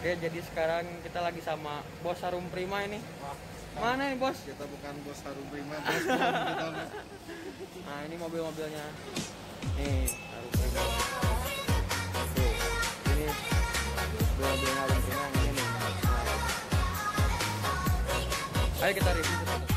Oke, jadi sekarang kita lagi sama Bos Harum Prima ini. Mana nih bos? Kita bukan bos Harum Prima, bos kita. Nah ini mobil-mobilnya. Nih Harum Prima. Tuh, ini mobil-mobilnya Harum Prima yang ini nih. Nah. Ayo kita review satu.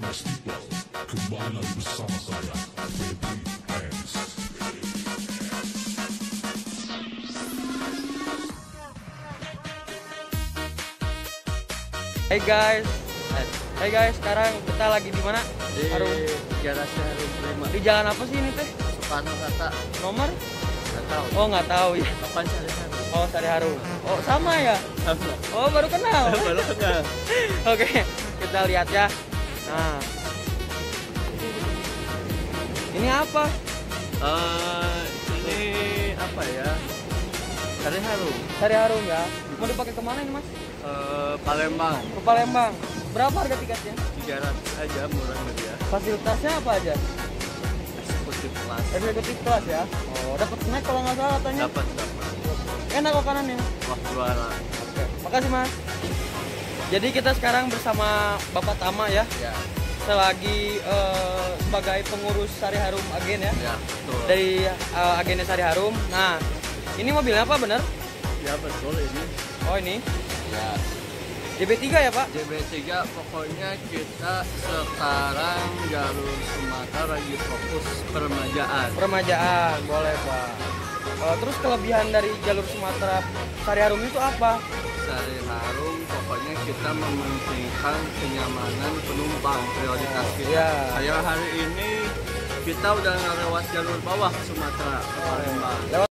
Mas People, kembali lagi bersama saya, Baby Hands. Hey guys, sekarang kita lagi di mana? Di garasi Harum Prima. Di jalan apa sih ini teh? Soekarno Hatta. Nomor? Nggak tahu. Oh nggak tahu ya. Kapan Sari Harum? Oh Sari Harum. Oh sama ya? Sama. Oh baru kenal. Baru kenal. Oke, kita lihat ya. Nah, ini apa? Ini apa ya? Sari Harum. Sari Harum ya. Mau dipakai kemana ini mas? Palembang. Ke Palembang. Berapa harga tiketnya? 300 aja, murah meriah. Fasilitasnya apa aja? Eksekutif kelas. Eksekutif kelas ya. Oh, dapat snack kalau nggak salah katanya. Dapat. Enak makanannya. Wah, juara. Oke, makasih mas. Jadi kita sekarang bersama Bapak Tama ya. Ya. Selagi sebagai pengurus Sari Harum Agen ya. Ya, betul. Dari agennya Sari Harum. Nah, ini mobilnya apa bener? Ya betul ini. Oh ini Ya. DB3 ya Pak? JB3 pokoknya kita sekarang jalur Sumatera lagi fokus peremajaan. Peremajaan, boleh Pak. Terus kelebihan dari jalur Sumatera Sari Harum itu apa? Sari Harum pokoknya kita mementingkan kenyamanan penumpang prioritas kita. Iya. Kayak hari ini kita udah lewat jalur bawah ke Sumatera ke Palembang. Lewat